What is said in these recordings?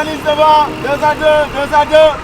organise devant, 2 à 2, 2 à 2.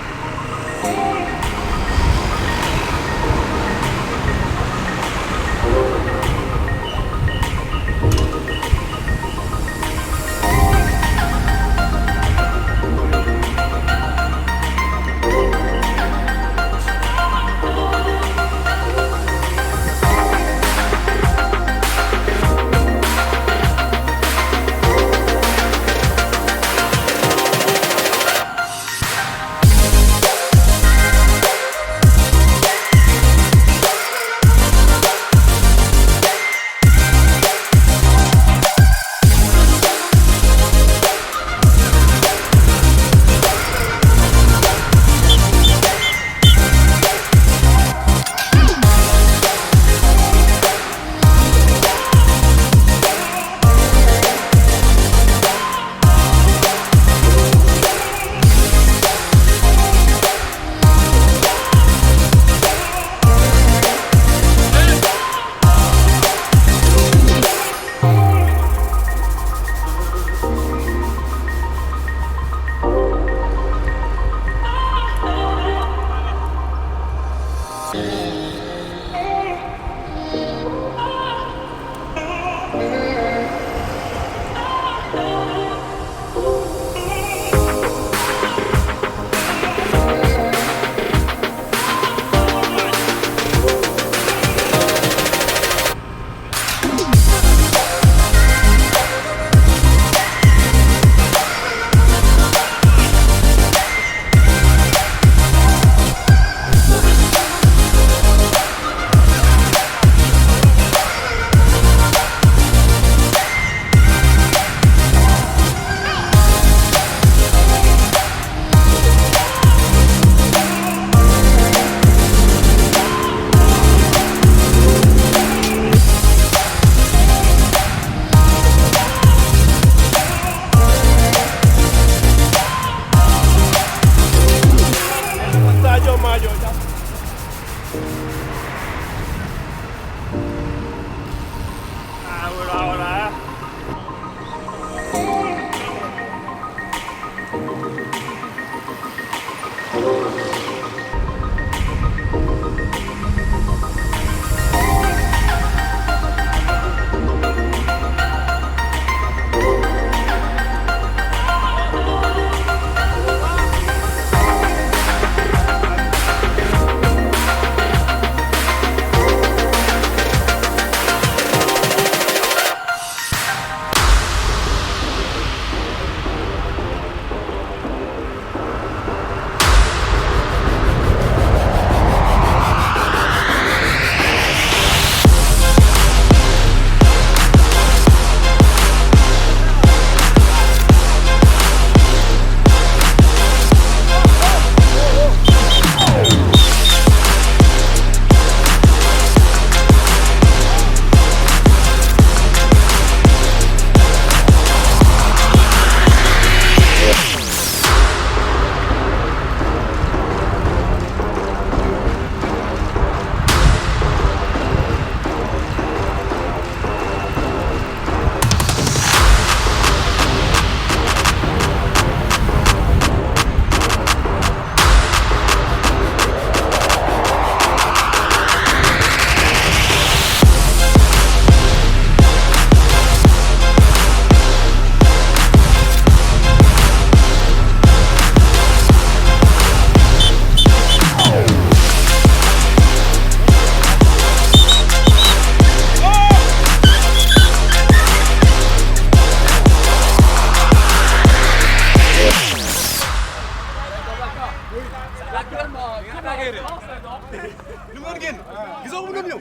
lu ngeen génn gisoo mu ñëw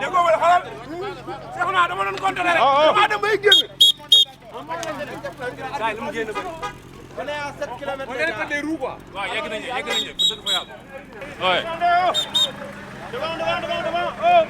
déggoo wala xalal Cheikh naa dama doon compter rek dama dem bay génn gaay lu mu génn ba on est à 7 km des roues quoi waaw yegg nañu dëgg fa yàlla ouais devant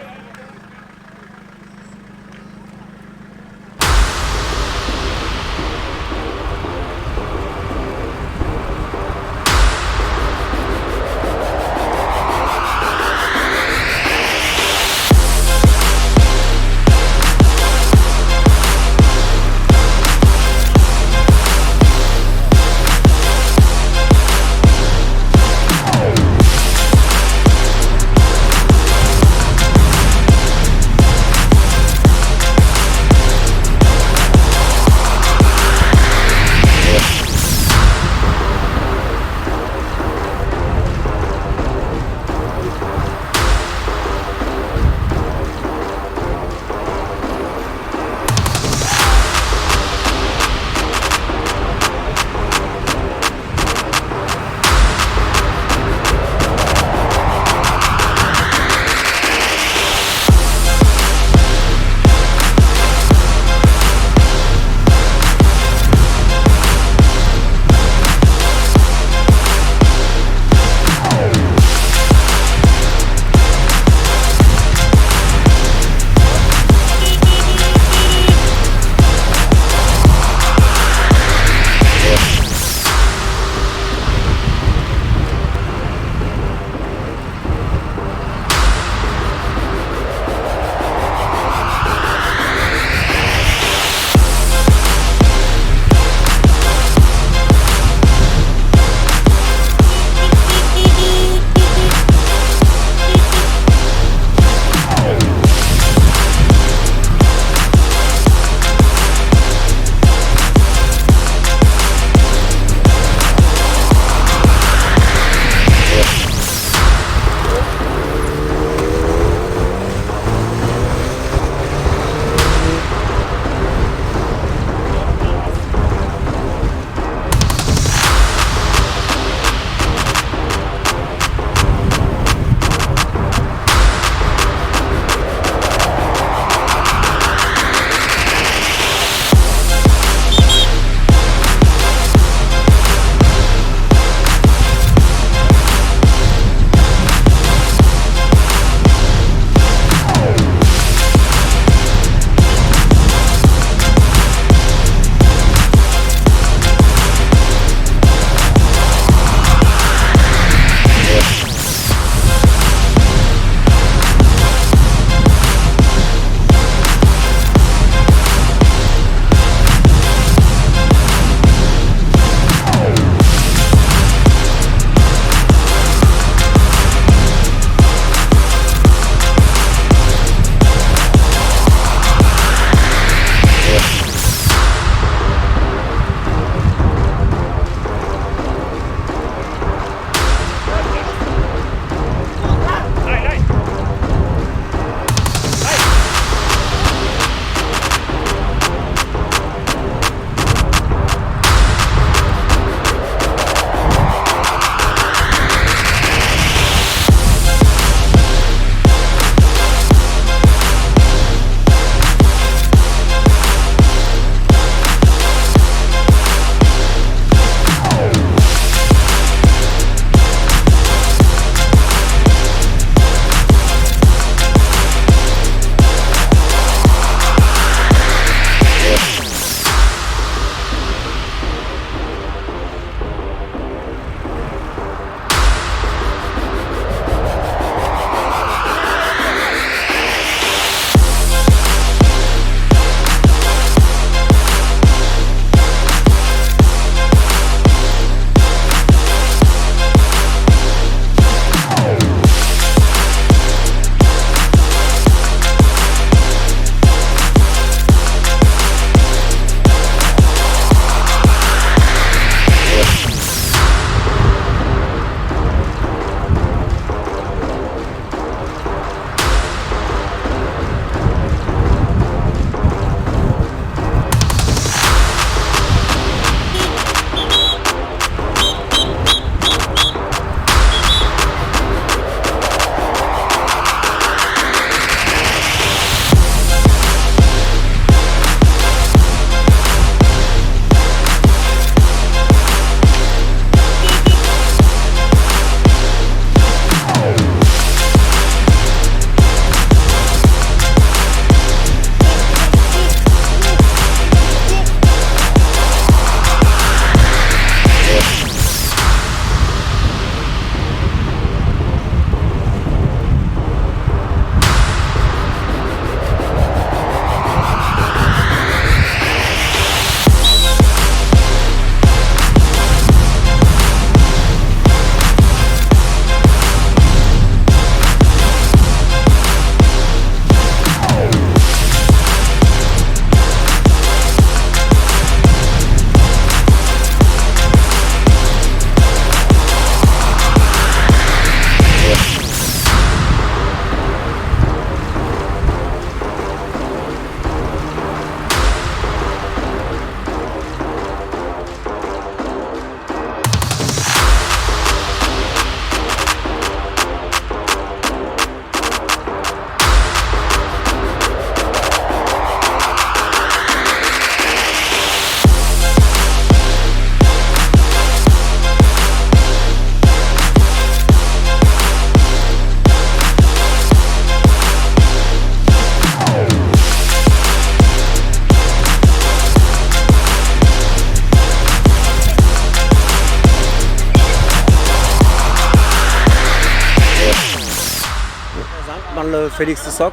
man la Félix Sok,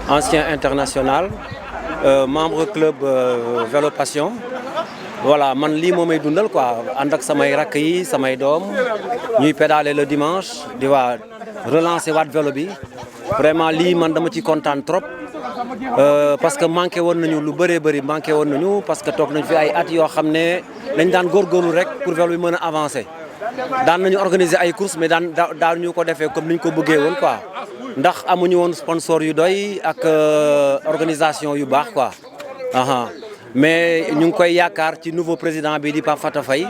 ancien international, membre club Vélo Passion. Voilà, man lii moo may dundal quoi ànd ak samay rakk yi samay doom ñuy pédaler le dimanche di waa relancer waat vélo bi vraiment lii man dama ci kontaan trop parce que manqué woon nañu lu bëree bëri manqué woon nañu parce que toog nañ fi ay at yoo xam ne dañ daan góorgóorlu rek pour vélo bi mën a avancer daan nañu organiser ay courses mais daan ñu ko defee comme ni ñu ko bëggee woon quoi ndax amuñu woon sponsor yu doy ak organisation yu baax quoi. Mais ñu ngi koy yaakaar ci nouveau président bi di Pape Fata Faye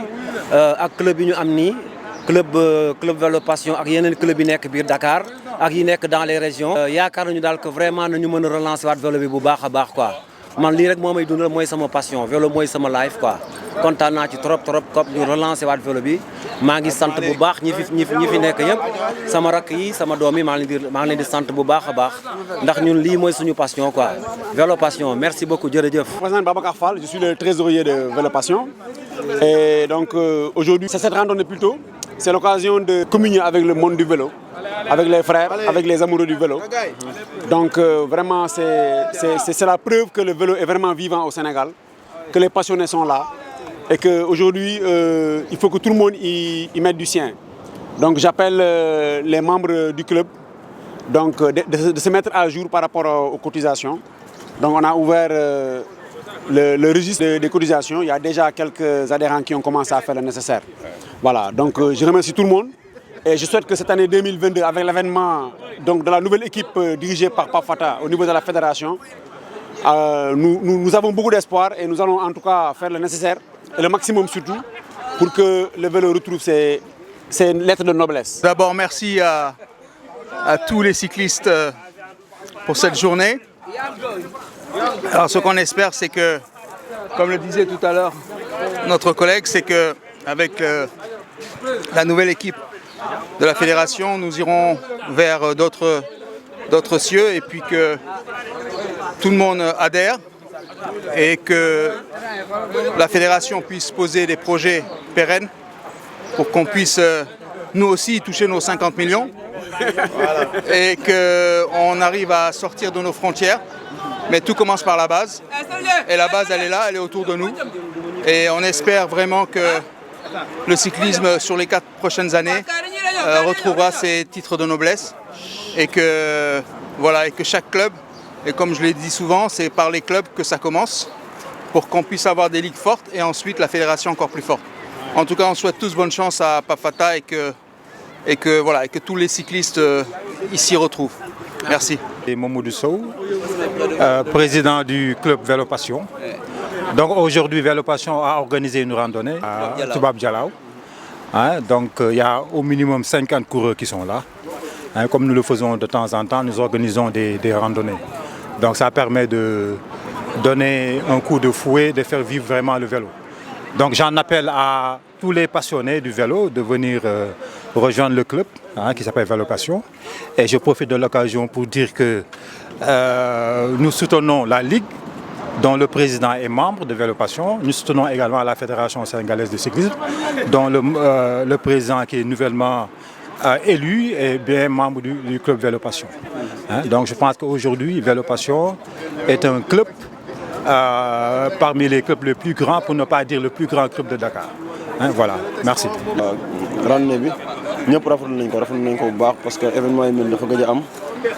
ak club yi ñu am nii club Vélo Passion ak yeneen club yi nekk biir Dakar ak yi nekk dans les régions. yaakaar nañu daal que vraiment nañu mën a relancer waat vélo bi bu baax a baax quoi man lii rek moo may dundal mooy sama passion vélo mooy sama life quoi kontaan naa ci trop ñu relancer waat vélo bi maa ngi sant bu baax ñi fi nekk yëpp sama rakk yi sama doom yi maa ngi leen di sant bu baax a baax ndax ñun lii mooy suñu passion quoi Vélo Passion merci beaucoup jërëjëf. Président Babacar Fall, je suis le trésorier de Vélo Passion et donc aujourd'hui c'est cette randonnée plutôt c'est l'occasion de communier avec le monde du vélo, avec les frères, avec les amoureux du vélo. Donc vraiment c'est la preuve que le vélo est vraiment vivant au Sénégal, que les passionnés sont là et qu'aujourd'hui il faut que tout le monde y mette du sien. Donc j'appelle les membres du club donc, de se mettre à jour par rapport aux cotisations. Donc on a ouvert le registre des cotisations. Il y a déjà quelques adhérents qui ont commencé à faire le nécessaire. Voilà, donc je remercie tout le monde et je souhaite que cette année 2022, avec l'avènement de la nouvelle équipe dirigée par Pape Fata au niveau de la fédération, nous avons beaucoup d'espoir et nous allons en tout cas faire le nécessaire et le maximum surtout pour que le vélo retrouve ses lettres de noblesse. D'abord, merci à tous les cyclistes pour cette journée. Alors ce qu'on espère, c'est que, comme le disait tout à l'heure notre collègue, c'est qu'avec la nouvelle équipe de la fédération, nous irons vers d'autres cieux et puis que tout le monde adhère et que la fédération puisse poser des projets pérennes pour qu'on puisse nous aussi toucher nos 50 millions et qu'on arrive à sortir de nos frontières. Mais tout commence par la base et la base elle est là, elle est autour de nous et on espère vraiment que le cyclisme sur les 4 prochaines années retrouvera ses titres de noblesse et que chaque club, et comme je l'ai dit souvent, c'est par les clubs que ça commence pour qu'on puisse avoir des ligues fortes et ensuite la fédération encore plus forte. En tout cas, on souhaite tous bonne chance à Pape Fata et que tous les cyclistes ici retrouvent. Merci. Mamoudou Sow, président du club Vélo Passion. Donc aujourd'hui, Vélo Passion a organisé une randonnée à Toubab Dialaw. Donc il y a au minimum 50 coureurs qui sont là. Comme nous le faisons de temps en temps, nous organisons des randonnées. Donc ça permet de donner un coup de fouet, de faire vivre vraiment le vélo. Donc j'en appelle à tous les passionnés du vélo de venir rejoindre le club qui s'appelle Vélo Passion. Et je profite de l'occasion pour dire que nous soutenons la Ligue dont le président est membre de Vélo Passion. Nous soutenons également la Fédération sénégalaise de cyclisme dont le président qui est nouvellement élu est bien membre du club Vélo Passion. Donc je pense qu'aujourd'hui Vélo Passion est un club parmi les clubs les plus grands, pour ne pas dire le plus grand club de Dakar. Voilà, merci. Randonnée bi ñëpp rafetlu nañ ko bu baax parce que événement yi mel dafa gëj a am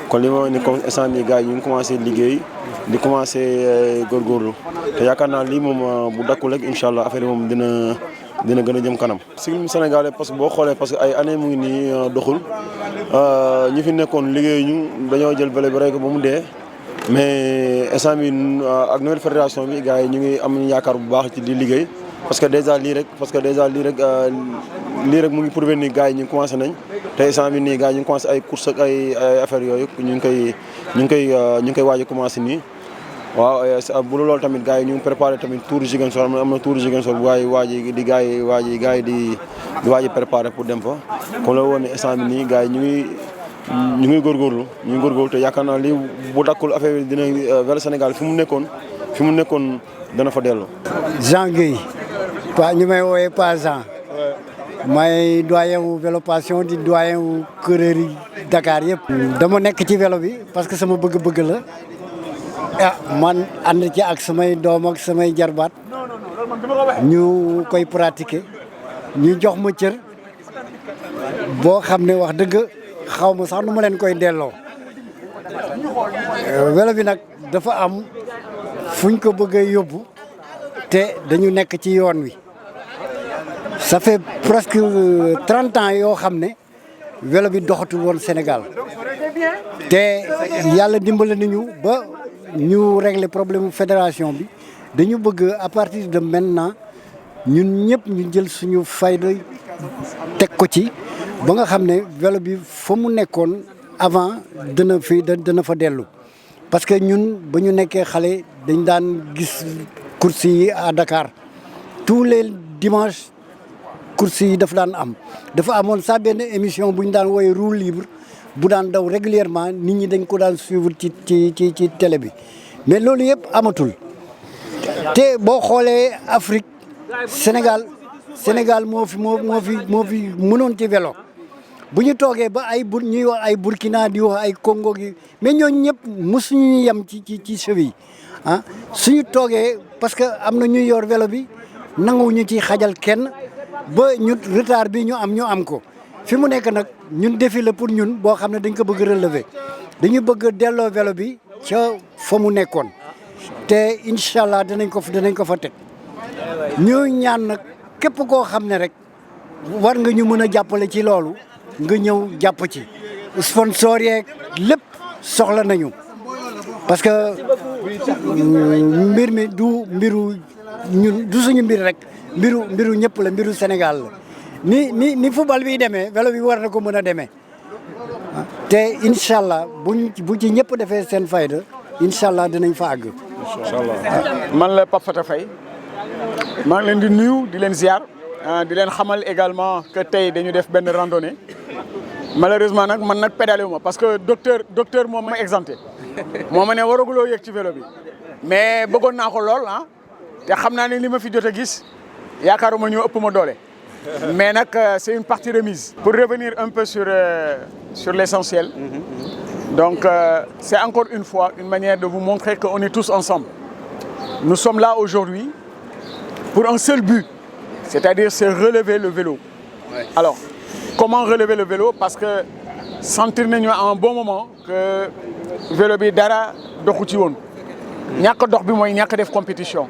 kon li ma ne comme instant bii gars yi ñu ngi commencé liggéey di commencé góorgóorlu te yaakaar naa lii moom bu dakkul rek incha allah affaire yi moom dina gën a jëm kanam. cyclisme sénégalais parce que boo xoolee parce que ay années mu ngi nii doxul ñi fi nekkoon liggéey ñu dañoo jël vélo bi rek ba mu dee. Mais instant bi ak nouvelle fédération bi gars yi ñu ngi am yaakaar bu baax ci di liggéey parce que déjà lii rek mu ngi prouvé ni gars yi ñu commencé nañ te instant bi nii gars yi ñu ngi commencé ay courses ak ay affaires yooyu ñu ngi koy waaj a commencé nii. waaw bu loolu tamit gars yi ñu ngi préparé tamit tour Ziguinchor am na tour Ziguinchor bu waaj di waaj a préparé pour dem fa comme la woon ne instant bi nii gars yi ñu ngi góorgóorlu te yaakaar naa lii bu dakkul affaire bi dina Vélo Sénégal fi mu nekkoon dana fa dellu. Jean Guèye ñu may wooyee pas Jean may doyen wu Vélo Passion di doyen wu coureur yi Dakar yëpp. dama nekk ci vélo bi parce que sama bëgg-bëgg la ah man ànd ci ak samay doom ak samay jarbaat ñu koy pratiquer ñu jox ma cër boo xam ne wax dëgg xaw ma sax nu ma leen koy delloo. vélo bi nag dafa am fuñ ko bëggee yóbbu te dañu nekk ci yoon wi. ça fait presque 30 ans yoo xam ne vélo bi doxatul woon Sénégal te yàlla dimbale nañu ba ñu régler problème fédération bi dañu bëgg à partir de maintenant ñun ñëpp ñu jël suñu fayda teg ko ci ba nga xam ne vélo bi fa mu nekkoon avant dana fa dellu. parce que ñun ba ñu nekkee xale dañ daan gis courses yi à Dakar tous les dimanches. course yi dafa daan am dafa amoon sax benn émission bu ñu daan woowee roue libre bu daan daw régulièrement nit ñi dañ ko daan suivre ci télé bi mais loolu yëpp amatul te boo xoolee Afrique Sénégal moo fi mënoon ci vélo bu ñu toogee ba ñuy wax ay Burkina di wax ay Congo gi mais ñooñu ñëpp mosuñu yem ci cheville ah suñu toogee parce que am na ñuy yor vélo bi nanguwuñu ci xajal kenn. ba ñu retard bi ñu am ko fi mu nekk nag ñun défi la pour ñun boo xam ne dañ ko bëgg relever dañu bëgg delloo vélo bi ca fa mu nekkoon te incha allah danañ ko fa teg ñu ñaan nag képp koo xam ne rek war nga ñu mën a jàppale ci loolu nga ñëw jàpp ci sponsor yeeg lépp soxla nañu parce que mbir mi du mbiru ñun du suñu mbir rek. mbiru ñëpp la mbiru Sénégal la ni football bi demee vélo bi war na ko mën a demee te incha allah bu ci ñëpp defee seen fayda incha allah dinañ fa àgg. incha allah man la Pape Fata Faye maa ngi leen di nuyu di leen ziar di leen xamal également que tey dañu def benn randonnée malheureusement nag man nag pédalé wu ma parce que docteur moom ma exempté moo ma ne waraguloo yëg ci vélo bi mais bëggoon naa ko lool te xam naa ne li ma fi jot a gis. yaakaaruma ñu ëpp ma doole mais nag c'est une partie remise. Pour revenir un peu sur l'essentiel, donc c'est encore une fois une manière de vous montrer qu'on est tous ensemble. Nous sommes là aujourd'hui pour un seul but, c'est-à-dire c'est relever le vélo. Ouais. Alors, comment relever le vélo? Parce que sentir nañu à un bon moment que vélo bi dara doxu ci woon. ñàkk dox bi mooy ñàkk def compétition.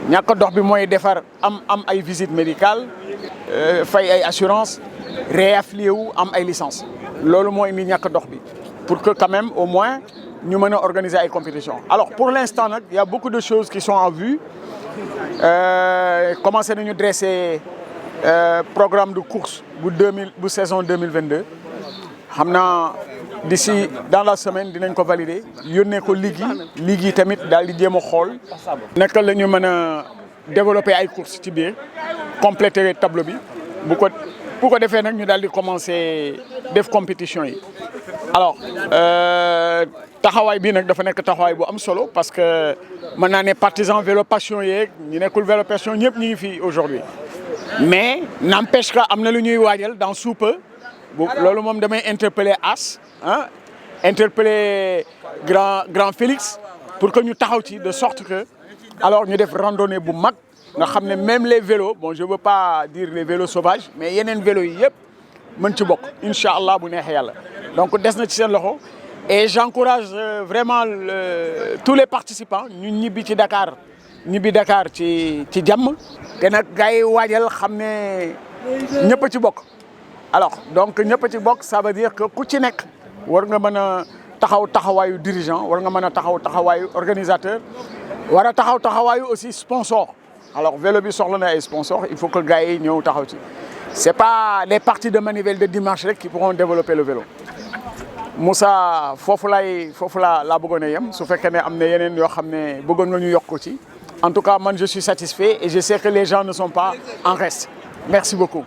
ñàkk dox bi mooy defar am ay visite médicale fay ay assurance réaffilié wu am ay licence loolu mooy indi ñàkk dox bi pour que quand même au moins ñu mën a organiser ay compétition. Alors pour l'instant nag il y a beaucoup de choses qui sont en vue commencé nañu dresser programme de course bu saison 2022 xam naa d'ici dans la semaine dinañ ko valider yónnee ko ligue yi tamit daal di jéem a xool naka la ñu mën a développer ay courses ci biir compléter tableau bi bu ko defee nag ñu daal di commencer def compétition yi. Alors taxawaay bii nag dafa nekk taxawaay bu am solo parce que mën naa ne partisan Vélo Passion yeeg ñu nekkul Vélo Passion ñëpp ñu ngi fi aujourd'hui mais n'empêche que am na lu ñuy waajal dans sous peu loolu moom damay interpeller As interpeller grand Félix pour que ñu taxaw ci de sorte que alors ñu def randonnée bu mag nga xam ne même les vélos bon je veux pas dire les vélos sauvages mais yeneen vélos yi yëpp mën ci bokk incha allah bu neexee yàlla donc des na ci seen loxo et j'encourage vraiment tous les participants ñu ñibbi Dakar ci jàmm te nag gars yi waajal xam ne ñëpp a ci bokk. Alors donc ñëpp ci bokk ça veut dire que ku ci nekk war nga mën a taxawaayu dirigeant war nga mën a taxawaayu organisateur war a taxawaayu aussi sponsor. Alors vélo bi soxla na ay sponsor il faut que gars yi ñëw taxaw ci c'est pas les parties de manivelle de dimanche rek qui pourront développer le vélo. Moussa foofu laa bëggoon a yem su fekkee ne am na yeneen yoo xam ne bëggoon nga ñu yokk ko ci en tout cas man je suis satisfait et je sais que les gens ne sont pas en reste. Merci beaucoup.